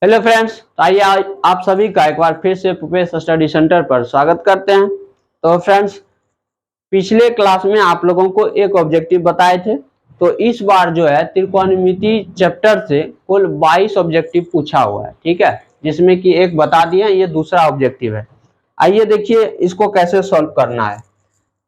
Hello friends, तो आइए आप सभी का एक बार फिर से भूपेश स्टडी सेंटर पर स्वागत करते हैं। तो फ्रेंड्स, पिछले क्लास में आप लोगों को एक ऑब्जेक्टिव बताए थे। तो इस बार जो है त्रिकोणमिति चैप्टर से कुल 22 ऑब्जेक्टिव पूछा हुआ है, ठीक है, जिसमें कि एक बता दिए, ये दूसरा ऑब्जेक्टिव है। आइए देखिए इसको कैसे सॉल्व करना है।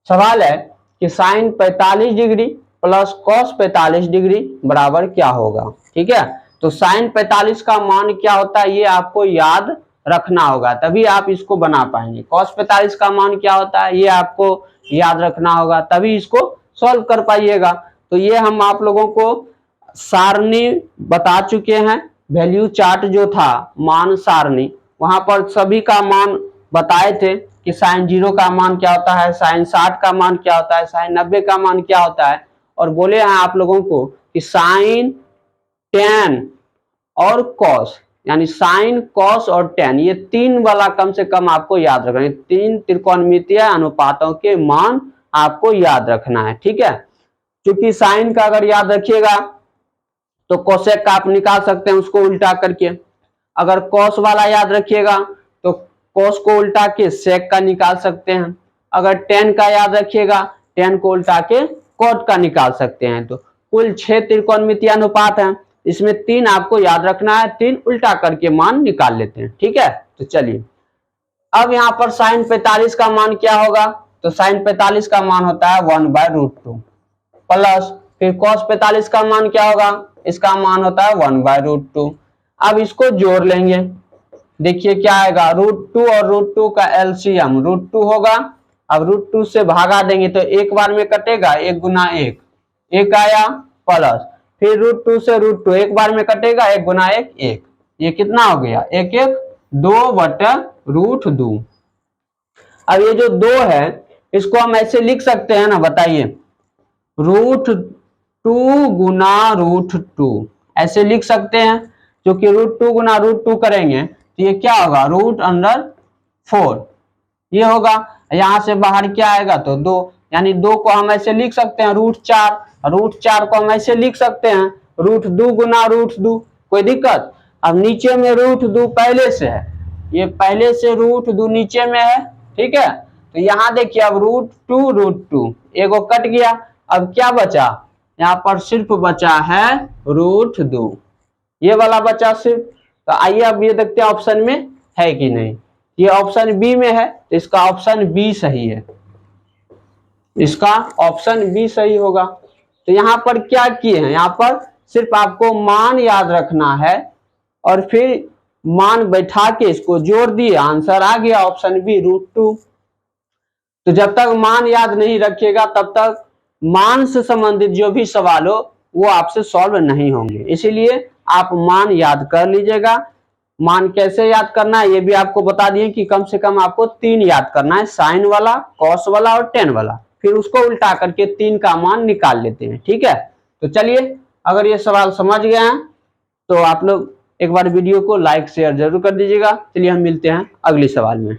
सवाल है कि sine 45 degree plus cos 45 degree बराबर क्या होगा, ठीक है। तो साइन 45 का मान क्या होता है ये आपको याद रखना होगा, तभी आप इसको बना पाएंगे। कॉस 45 का मान क्या होता है ये आपको याद रखना होगा, तभी इसको सॉल्व कर पाइएगा। तो ये हम आप लोगों को सारणी बता चुके हैं। वैल्यू चार्ट जो था, मान सारणी, वहां पर सभी का मान बताए थे कि साइन 0 का मान क्या होता है, साइन 60 का मान क्या होता है, साइन 90 का मान क्या होता है। और बोले हैं आप लोगों को कि साइन, टेन और कॉस, यानी साइन, कॉस और टेन, ये तीन वाला कम से कम आपको याद रखना है। तीन त्रिकोणमितीय अनुपातों के मान आपको याद रखना है, ठीक है। क्योंकि साइन का अगर याद रखिएगा तो कोसेक का आप निकाल सकते हैं उसको उल्टा करके। अगर कॉस वाला याद रखिएगा तो कॉस को उल्टा के सेक का निकाल सकते हैं। अगर टेन का याद रखिएगा, टेन को उल्टा के कॉट का निकाल सकते हैं। तो कुल 6 त्रिकोणमितीय अनुपात हैं, इसमें 3 आपको याद रखना है, 3 उल्टा करके मान निकाल लेते हैं, ठीक है। तो चलिए अब यहाँ पर साइन 45 का मान क्या होगा, तो साइन 45 का मान होता है 1/√2 प्लस फिर कॉस 45 का मान क्या होगा, इसका मान होता है 1/√2। अब इसको जोड़ लेंगे, देखिए क्या आएगा, √2 और √2 का एलसीएम √2 होगा। अब √2 से भागा देंगे तो एक बार में कटेगा, 1 गुना 1, 1 आया, प्लस फिर √2 से √2 एक बार में कटेगा, 1 गुना 1, 1। ये कितना हो गया, 1 1 2/√2। अब ये जो 2 है इसको हम ऐसे लिख सकते हैं ना, बताइए, √2 गुना √2 ऐसे लिख सकते हैं। क्योंकि √2 गुना √2 करेंगे तो ये क्या होगा, √4 ये होगा। यहां से बाहर क्या आएगा, तो 2, यानी 2 को हम ऐसे लिख सकते हैं √4, √4 को हम ऐसे लिख सकते हैं √2 गुना √2, कोई दिक्कत। अब नीचे में √2 पहले से है, ये पहले से √2 नीचे में है, ठीक है। तो यहाँ देखिए अब √2 एगो कट गया, अब क्या बचा, यहाँ पर सिर्फ बचा है √2, ये वाला बचा सिर्फ। तो आइए अब ये देखते हैं ऑप्शन में है कि नहीं। ये ऑप्शन बी में है, तो इसका ऑप्शन बी सही है, इसका ऑप्शन बी सही होगा। तो यहाँ पर क्या किए हैं, यहाँ पर सिर्फ आपको मान याद रखना है और फिर मान बैठा के इसको जोड़ दिए, आंसर आ गया ऑप्शन बी √2। तो जब तक मान याद नहीं रखिएगा तब तक मान से संबंधित जो भी सवाल हो वो आपसे सॉल्व नहीं होंगे, इसीलिए आप मान याद कर लीजिएगा। मान कैसे याद करना है ये भी आपको बता दिए कि कम से कम आपको 3 याद करना है, साइन वाला, कॉस वाला और टेन वाला, फिर उसको उल्टा करके 3 का मान निकाल लेते हैं, ठीक है। तो चलिए, अगर ये सवाल समझ गए हैं तो आप लोग एक बार वीडियो को लाइक शेयर जरूर कर दीजिएगा। चलिए हम मिलते हैं अगले सवाल में।